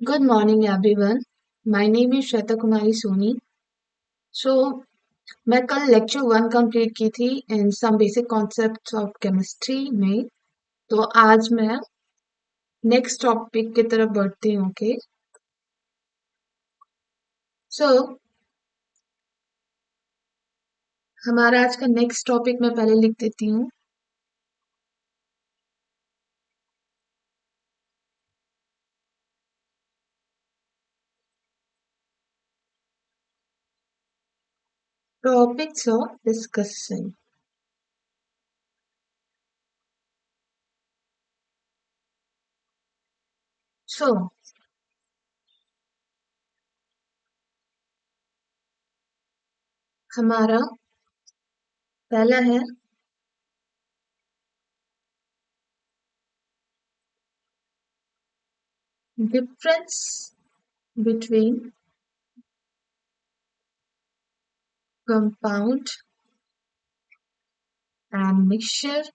Good morning, everyone. My name is Shweta कुमारी सोनी. सो मैं कल lecture 1 complete की थी इन some basic concepts of chemistry में. तो आज मैं नेक्स्ट टॉपिक की तरफ बढ़ती हूँ. ओके, सो हमारा आज का नेक्स्ट टॉपिक मैं पहले लिख देती हूँ. Topics of discussion. सो हमारा पहला है difference between compound and mixture.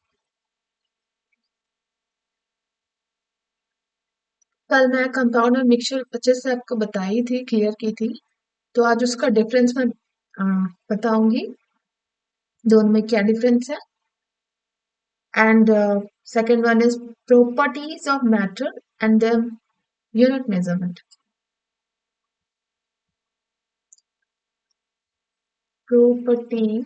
कल मैं कंपाउंड और मिक्सचर अच्छे से आपको बताई थी, क्लियर की थी. तो आज उसका डिफरेंस मैं बताऊंगी, दोनों में क्या डिफरेंस है. And second one is properties of matter and then unit measurement. Property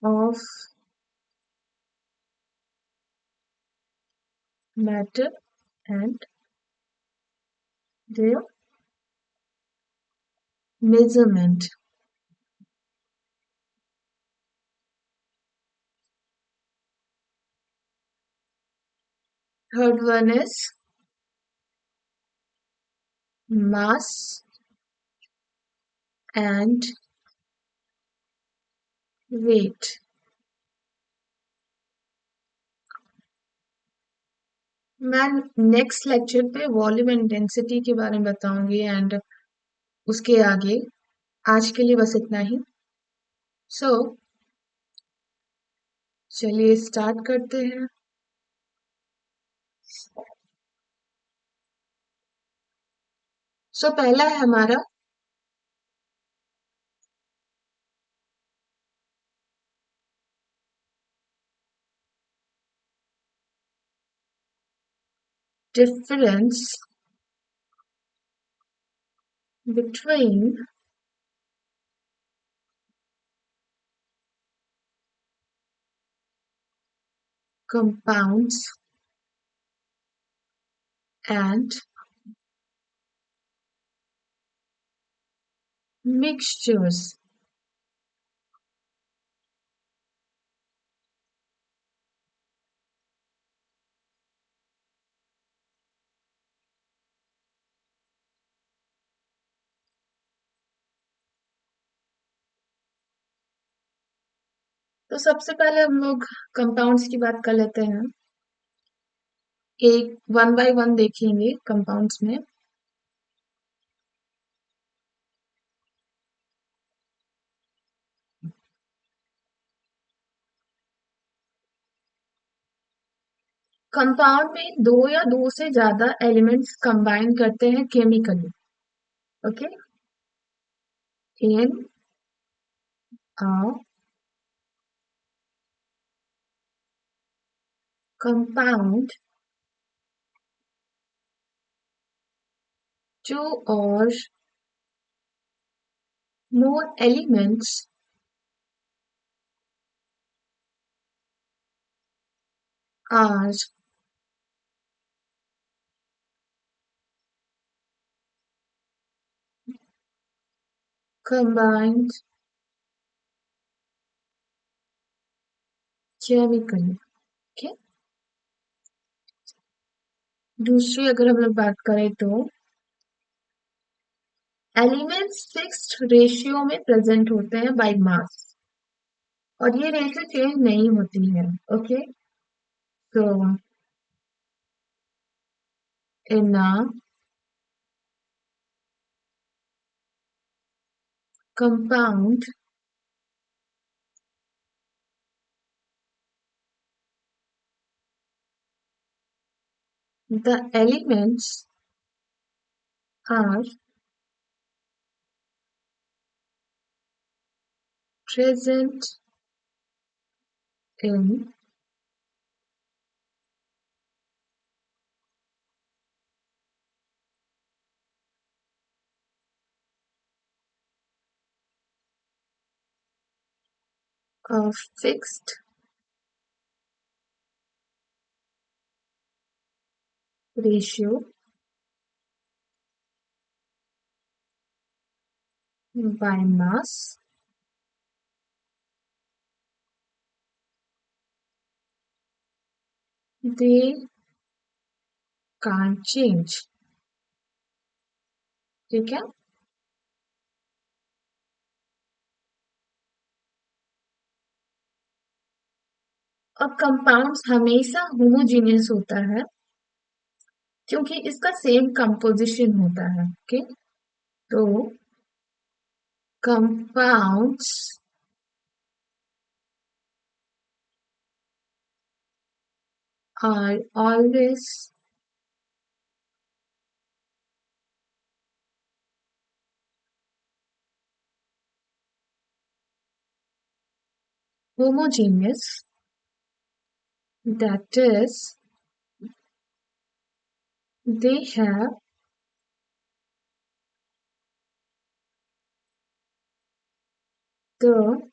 of matter and their measurement. Third one is mass and weight. मैं नेक्स्ट लेक्चर पे वॉल्यूम एंड डेंसिटी के बारे में बताऊंगी एंड उसके आगे. आज के लिए बस इतना ही. सो चलिए स्टार्ट करते हैं. पहला है हमारा difference between compounds and mixtures. तो सबसे पहले हम लोग कंपाउंड्स की बात कर लेते हैं. एक वन बाय वन देखेंगे कंपाउंड्स में. कंपाउंड में दो या दो से ज्यादा एलिमेंट्स कंबाइन करते हैं chemically. Okay, in a compound two or more elements are combined chemically. Okay. दूसरी अगर हम लोग बात करें तो एलिमेंट्स फिक्स्ड रेशियो में प्रेजेंट होते हैं बाय मास और ये रेशियो चेंज नहीं होती है. ओके, तो इन compound The elements are present in a fixed ratio by mass. They can't change. ठीक है? और कंपाउंड्स हमेशा होमोजीनियस होता है क्योंकि इसका सेम कंपोजिशन होता है. ओके, तो compounds are always homogeneous. That is, they have the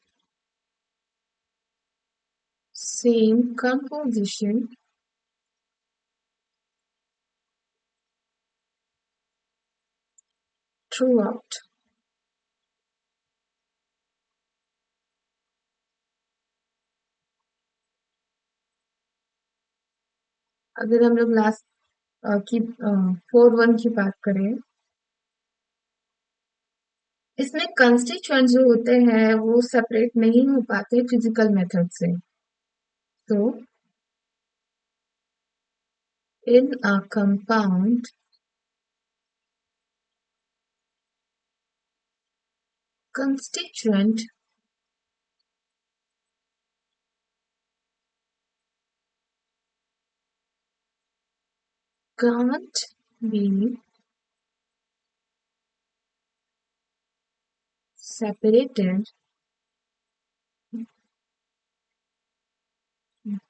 same composition throughout. अगर हम लोग लास्ट की 4-1 की बात करें, इसमें कंस्टिट्यूएंट जो होते हैं वो सेपरेट नहीं हो पाते फिजिकल मेथड से. तो in a compound constituent can't be separated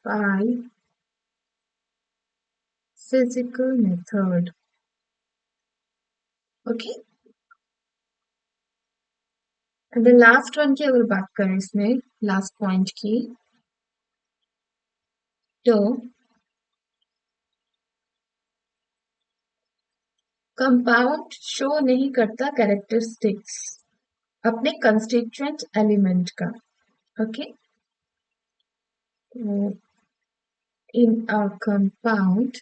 by physical method. Okay, and the last one की अगर बात करें इसमें लास्ट पॉइंट की, तो कंपाउंड शो नहीं करता कैरेक्टरिस्टिक्स अपने कंस्टिट्यूएंट एलिमेंट का. ओके, तो in a compound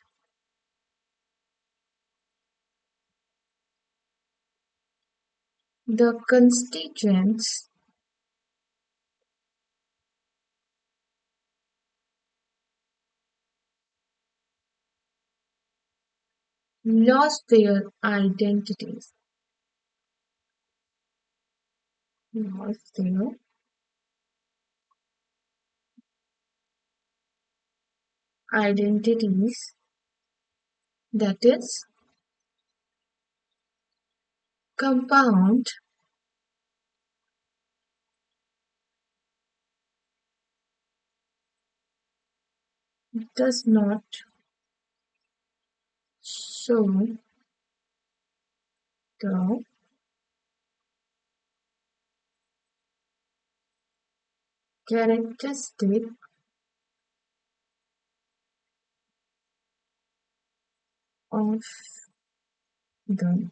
the constituents lost their identities. Lost their identities. That is, compound does not show the characteristic of the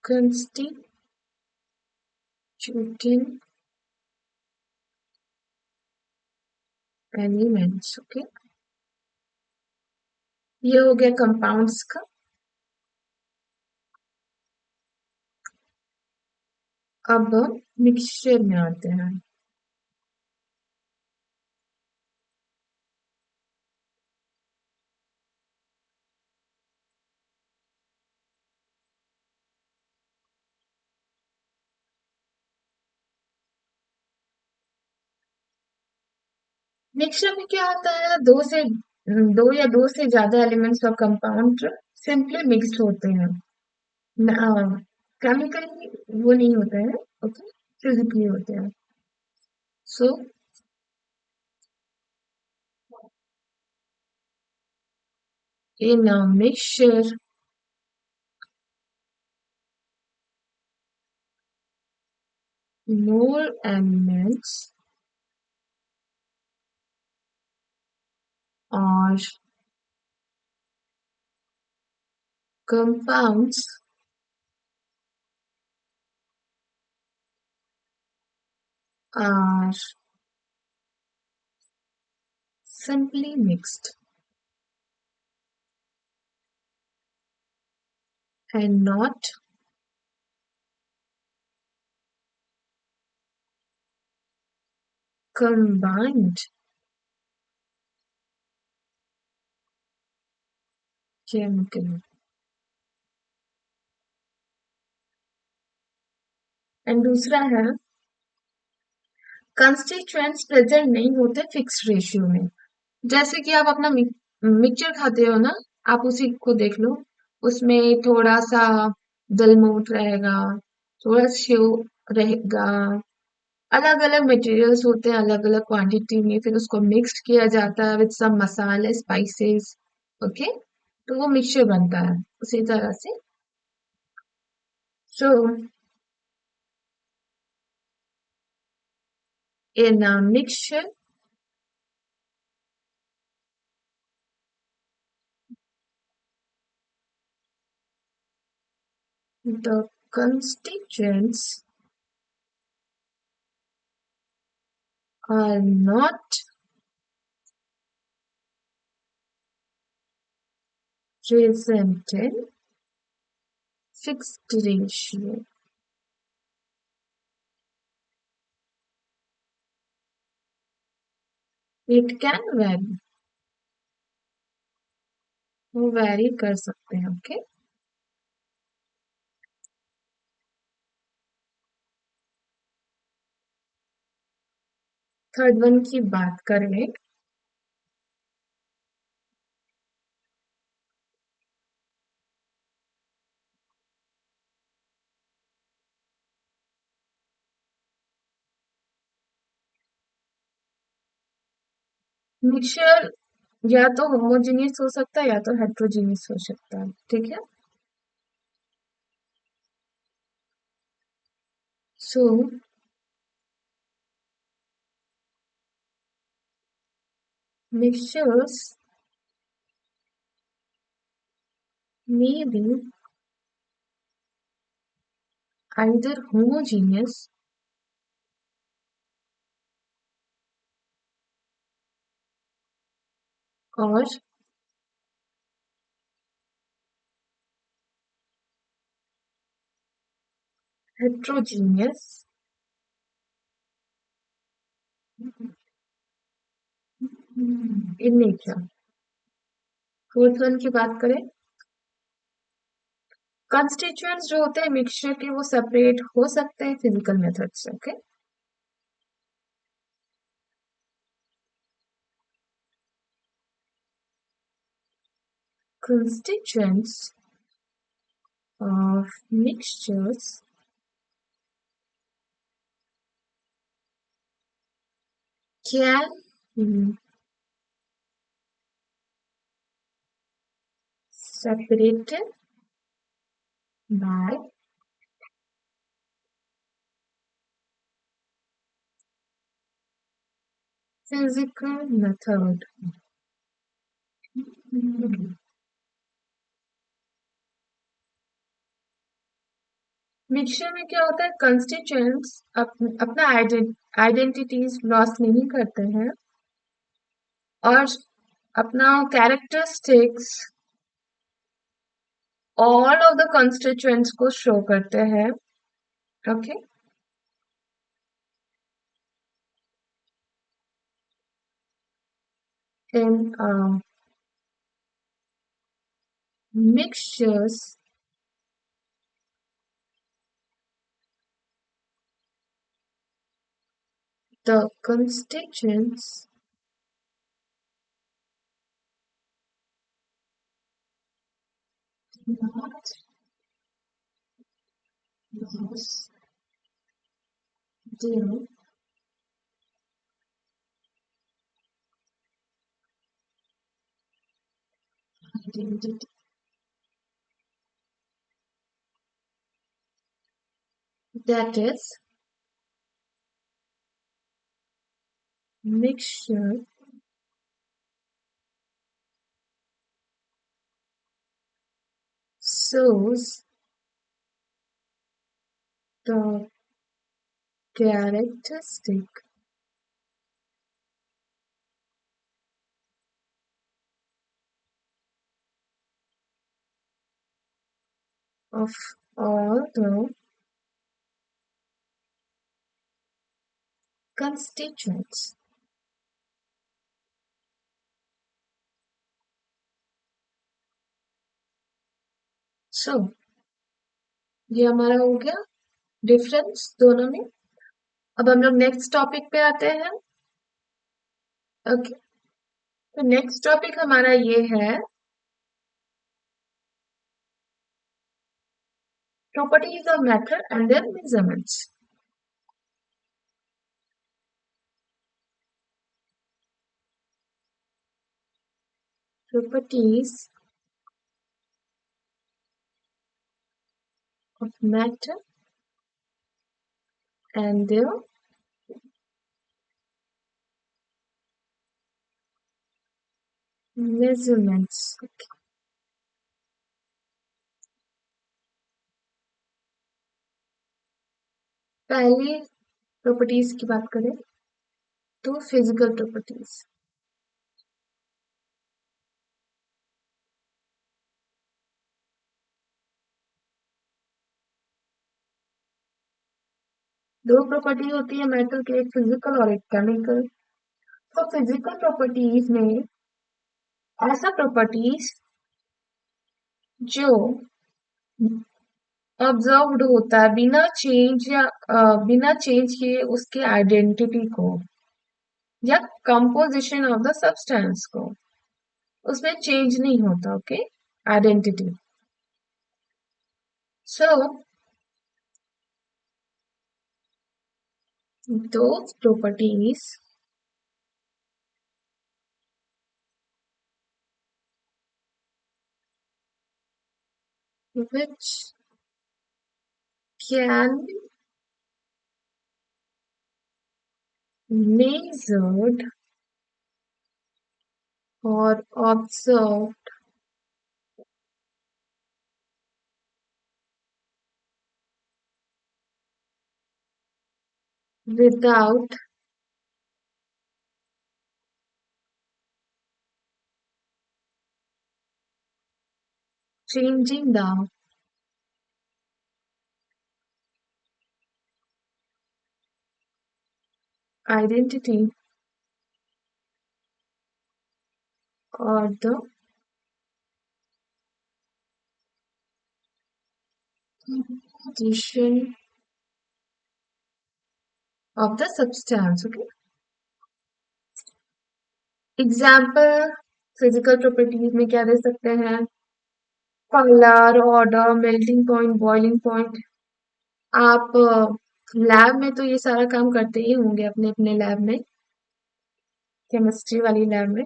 constituting elements. Okay, ये हो गया कंपाउंड्स का. अब मिक्सचर में आते हैं. मिक्सचर में क्या होता है, दो या दो से ज्यादा एलिमेंट्स और कंपाउंड सिंपली मिक्स्ड होते हैं, केमिकली वो नहीं होते हैं, ओके, फिजिकली होते हैं। So in a mixture more elements or compounds are simply mixed and not combined chemically. And दूसरा है, कंस्टिट्यूएंट्स प्रेजेंट नहीं होते फिक्स रेशियो में। जैसे कि आप अपना मिक्सचर खाते हो ना, आप उसी को देख लो, उसमें थोड़ा सा दलमोट रहेगा, थोड़ा सेव रहेगा, अलग अलग मटेरियल्स होते हैं अलग अलग क्वांटिटी में, फिर उसको मिक्स किया जाता है विद सम मसाले स्पाइसेस, ओके, तो वो मिक्सचर बनता है उसी तरह से। सो इन a mixture, the constituents are not present in fixed ratio. It can vary, वो वैरी कर सकते हैं, ओके। थर्ड वन की बात करें, मिक्सचर या तो होमोजेनियस हो सकता है या तो हेट्रोजीनियस हो सकता है, ठीक है। सो mixtures may be either homogeneous or heterogeneous in nature। Fourth one की बात करें, कंस्टिट्यूएंट्स जो होते हैं मिक्सचर के वो सेपरेट हो सकते हैं फिजिकल मेथड से, okay. Constituents of mixtures can be separated by physical method। Mixture में क्या होता है, कंस्टिट्यूएंट्स अपना आइडेंटिटीज लॉस नहीं करते हैं और अपना characteristics all of the constituents को शो करते हैं, okay. In mixtures, the constituents not lose their identity. That is, mixture shows the characteristic of all the constituents. So, ये हमारा हो गया डिफरेंस दोनों में। अब हम लोग नेक्स्ट टॉपिक पे आते हैं। ओके, तो नेक्स्ट टॉपिक हमारा ये है properties of method and their measurements. Properties of matter and their measurements. Okay. पहली प्रॉपर्टीज की बात करें तो फिजिकल प्रॉपर्टीज। दो प्रॉपर्टी होती है मेटल की, एक फिजिकल और एक केमिकल। तो फिजिकल प्रॉपर्टीज में ऐसा प्रॉपर्टीज जो ऑब्जर्व्ड होता है बिना चेंज या बिना चेंज किए उसके आइडेंटिटी को या कंपोजिशन ऑफ द सब्सटेंस को, उसमें चेंज नहीं होता। Okay, identity. So those properties which can be measured or observed without changing the identity or the composition of the substance। Okay, example physical properties में क्या दे सकते हैं? Colour, order, melting point, boiling point. आप lab में तो ये सारा काम करते ही होंगे अपने अपने लैब में, केमिस्ट्री वाली लैब में।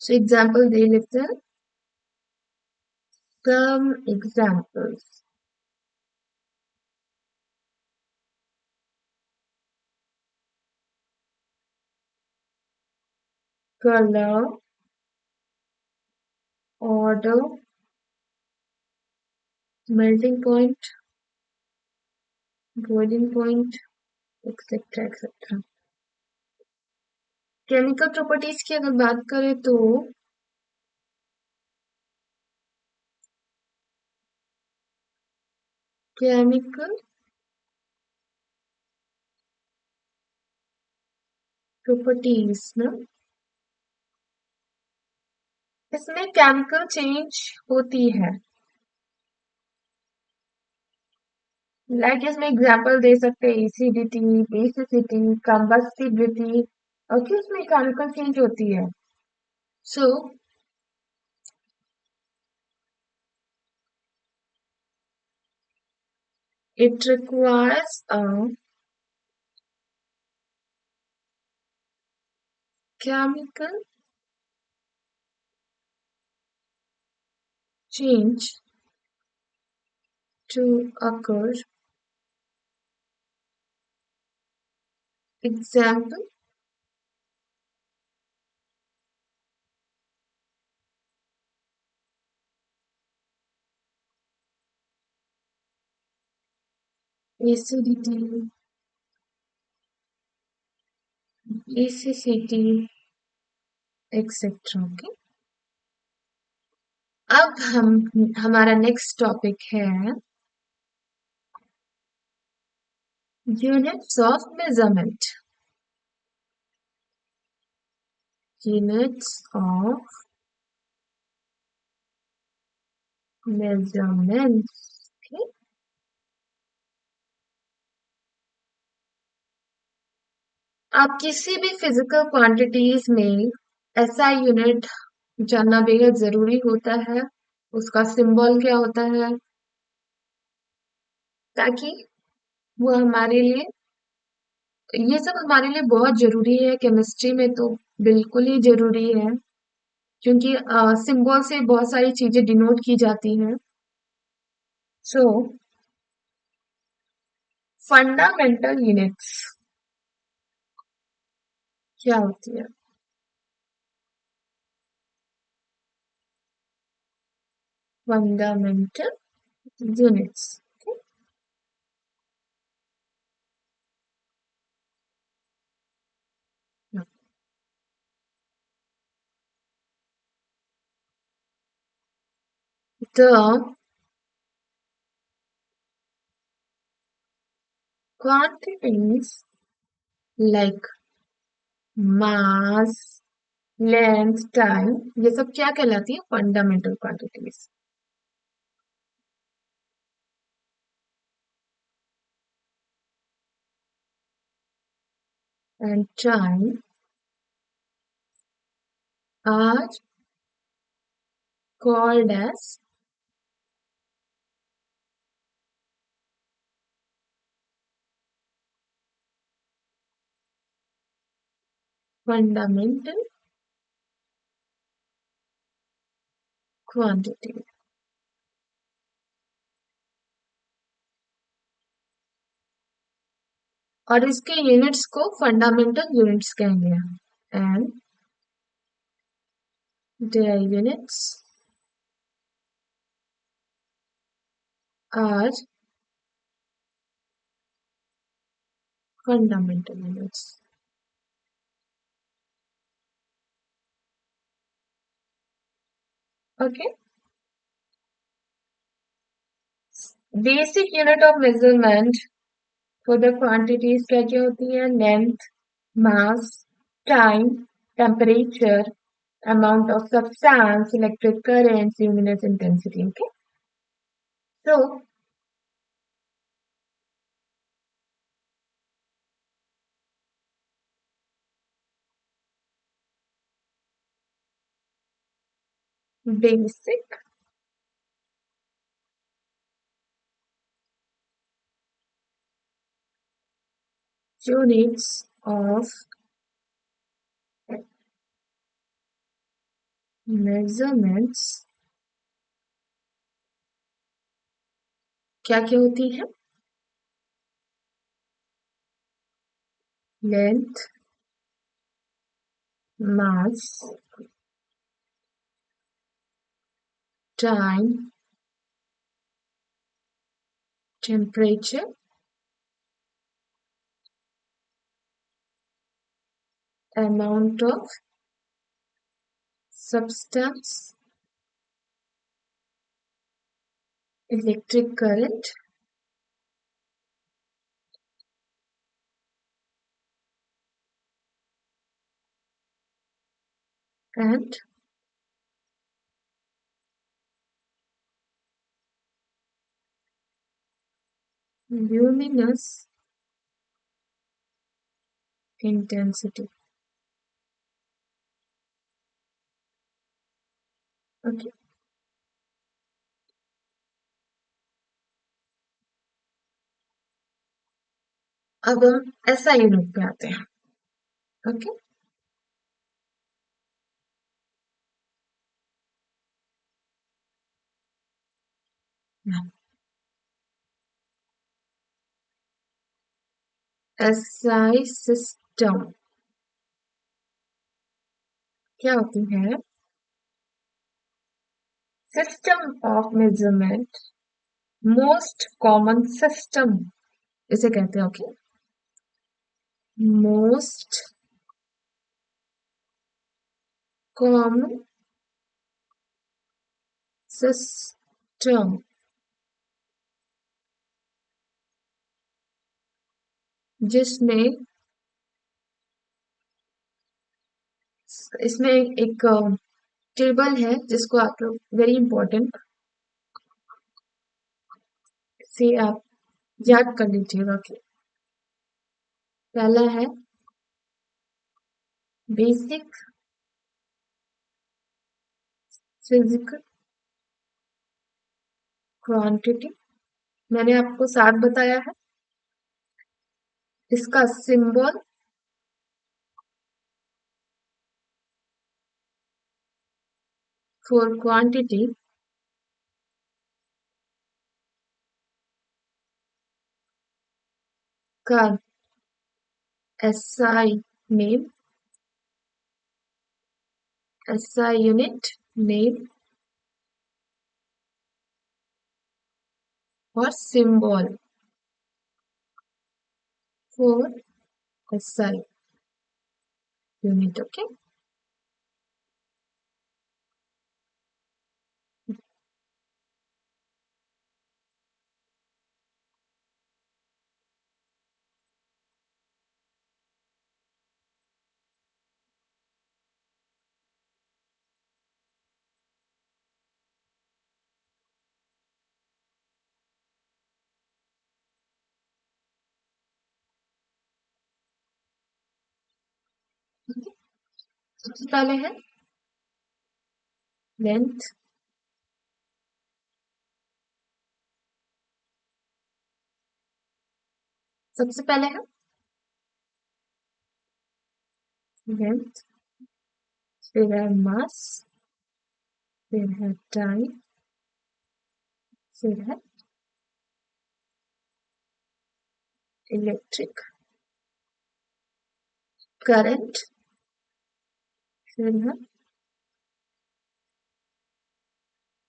सो एग्जाम्पल दे लेते हैं। Some examples: color, order, melting point, boiling point, etc. etc. Chemical properties की अगर बात करें तो केमिकल प्रॉपर्टीज ना, इसमें केमिकल चेंज होती है। लाइक इसमें एग्जांपल दे सकते हैं एसिडिटी, बेसिसिटी, कंबस्टिबिलिटी। ओके, इसमें केमिकल चेंज होती है। So it requires a chemical change to occur. Example, acidity, acidity, etc. Okay. अब हम हमारा नेक्स्ट टॉपिक है units of measurement. Units of measurements. Okay. आप किसी भी फिजिकल क्वांटिटीज में एसआई यूनिट जानना बेहद जरूरी होता है. उसका सिंबल क्या होता है ताकि वो हमारे लिए ये सब हमारे लिए बहुत जरूरी है. केमिस्ट्री में तो बिल्कुल ही जरूरी है क्योंकि सिंबल से बहुत सारी चीजें डिनोट की जाती हैं. सो फंडामेंटल यूनिट्स क्या होती है? Fundamental units. The quantities like mass, length, time ये सब क्या कहलाती है? Fundamental quantities. And time are called as fundamental quantity. और इसके यूनिट्स को फंडामेंटल यूनिट्स कहेंगे. And their units are fundamental units. Okay. Basic unit of measurement for the quantities क्या क्या होती है? Length, mass, time, temperature, amount of substance, electric currents, luminous intensity. Okay. So basic units of measurements क्या क्या होती है? Length, mass, time, temperature, amount of substance, electric current, and luminous intensity. Okay, अब हम ऐसा यूनिट पे आते हैं। ओके, एसआई सिस्टम क्या होती है? System of measurement, most common system इसे कहते हैं। ओके, मोस्ट कॉमन सिस्टम जिसमें इसमें एक टेबल है जिसको आप लोग वेरी इंपॉर्टेंट से आप याद कर लीजिएगा कि पहला है बेसिक फिजिकल क्वांटिटी, मैंने आपको 7 बताया है। इसका सिंबल फॉर क्वांटिटी का SI name, SI unit name और symbol for SI unit. Okay, सबसे पहले है लेंथ, सबसे पहले है लेंथ, फिर है मास, फिर है टाइम, फिर है इलेक्ट्रिक करंट, फिर है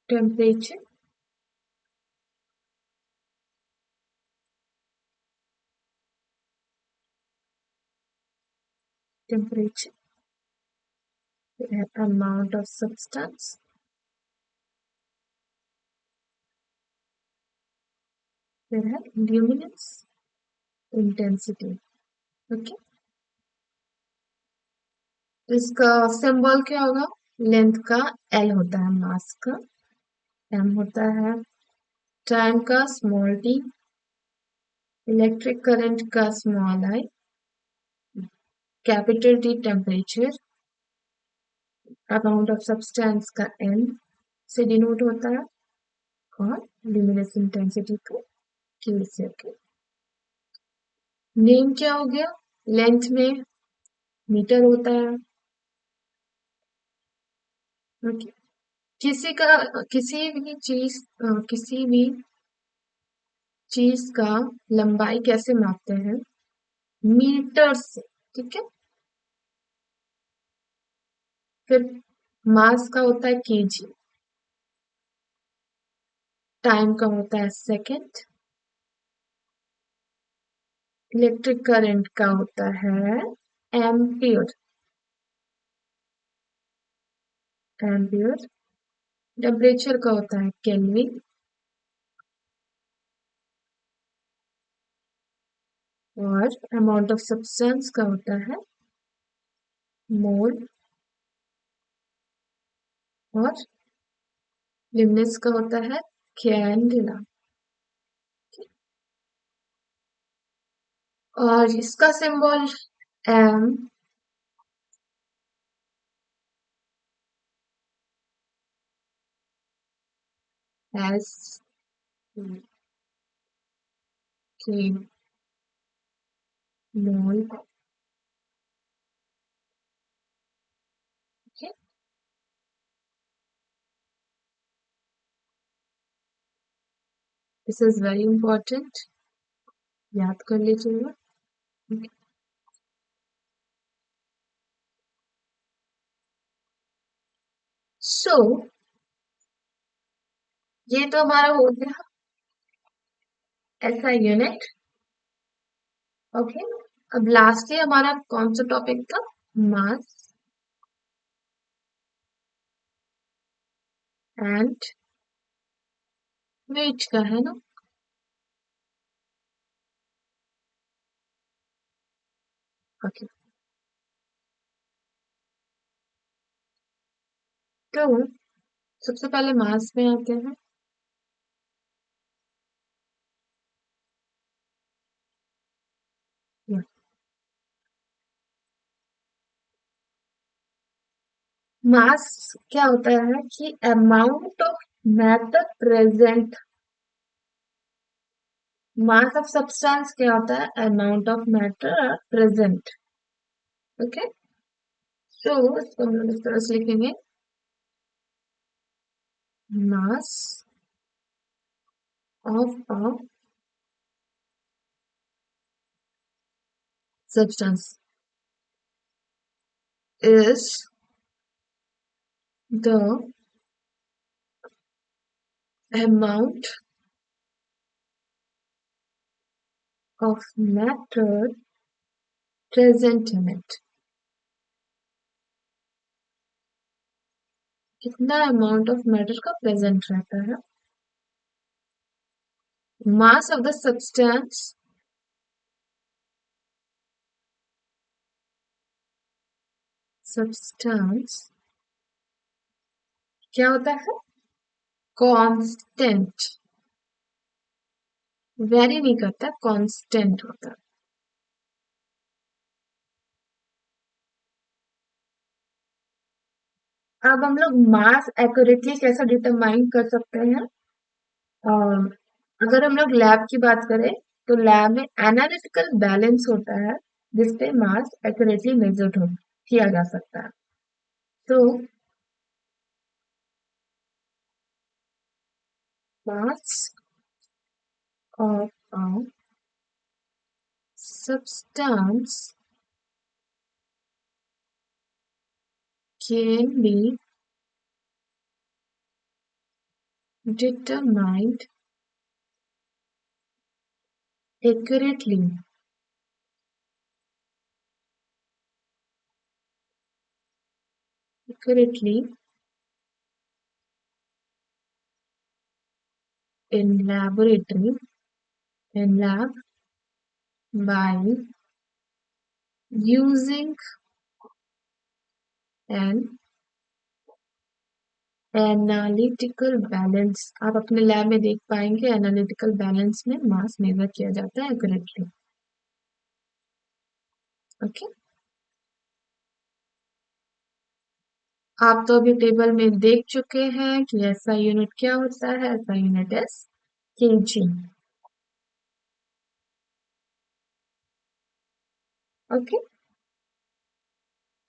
टेम्परेचर, टेम्परेचर, फिर है अमाउंट ऑफ सब्सटेंस, फिर है ल्यूमिनेंस इंटेंसिटी। ओके, इसका सिंबल क्या होगा? लेंथ का एल होता है, मास का एम होता है, टाइम का स्मॉल टी, इलेक्ट्रिक करंट का small I, capital T temperature, amount of substance का एन से डिनोट होता है, और ल्यूमिनेंस इंटेंसिटी का क्यू से। ओके, नेम क्या हो गया? लेंथ में मीटर होता है। ओके, किसी का किसी भी चीज का लंबाई कैसे मापते हैं? मीटर से। ठीक है, फिर मास का होता है केजी, टाइम का होता है सेकंड, इलेक्ट्रिक करंट का होता है एम्पियर, एम्पियर, टेम्परेचर का होता है केल्विन, और अमाउंट ऑफ सब्सटेंस का होता है मोल, और लिमनेस का होता है कैंडिला। और इसका symbol M, has came mole. Okay, this is very important. याद कर लीजिएगा. Okay. So ये तो हमारा हो गया ऐसा यूनिट. ओके, अब लास्टली हमारा कौन सा टॉपिक था? मास एंड वेट का है ना. ओके, तो सबसे पहले मास में आते हैं. मास क्या होता है कि amount of matter present. Mass of substance क्या होता है? Amount of matter present. Okay, तो इसको हम लोग इस तरह से लिखेंगे. Mass of a substance is the amount of matter present in it. कितना अमाउंट ऑफ मैटर का प्रेजेंट रहता है. मास ऑफ द सब्सटेंस क्या होता है? कांस्टेंट. वेरी नहीं करता, कांस्टेंट होता है. अब हम लोग मास एक्यूरेटली कैसे डिटरमाइन कर सकते हैं? अम, अगर हम लोग लैब की बात करें तो लैब में एनालिटिकल बैलेंस होता है जिसपे मास एक्यूरेटली मेजर्ड हो किया जा सकता है. तो mass of a substance can be determined accurately accurately in laboratory in lab by using an analytical balance. आप अपने लैब में देख पाएंगे एनालिटिकल बैलेंस में मास मेजर किया जाता है एक्यूरेटली. ओके, आप तो अभी टेबल में देख चुके हैं कि ऐसा यूनिट क्या होता है. SI unit is KG. Okay,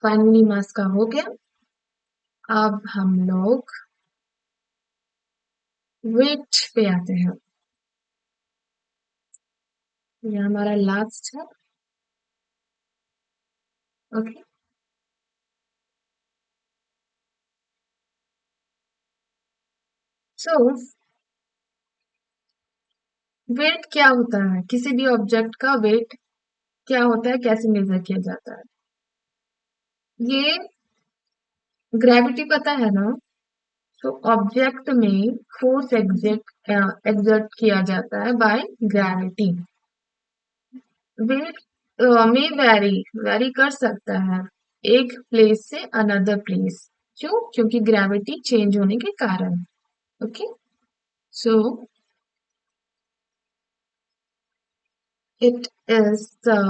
finally mass का हो गया. अब हम लोग वेट पे आते हैं. ये हमारा लास्ट है. ओके, सो वेट क्या होता है? किसी भी ऑब्जेक्ट का वेट क्या होता है, कैसे मेजर किया जाता है? ये ग्रेविटी पता है ना. तो ऑब्जेक्ट में फोर्स एग्जर्ट किया जाता है बाय ग्रेविटी. वेट में वेरी कर सकता है एक प्लेस से अनदर प्लेस. क्यों? क्योंकि ग्रेविटी चेंज होने के कारण. Okay, so it is the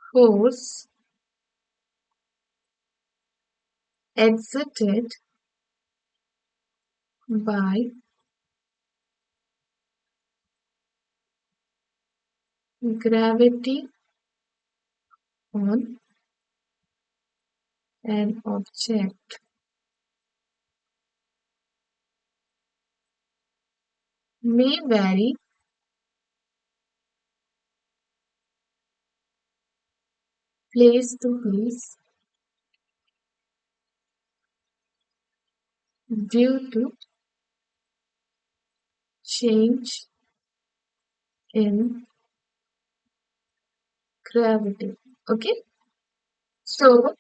force exerted by gravity on an object may vary place to place due to change in gravity. Okay, so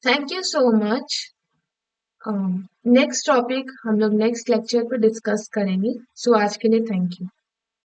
thank you so much. Next topic हम लोग next lecture पे discuss करेंगे। सो आज के लिए thank you.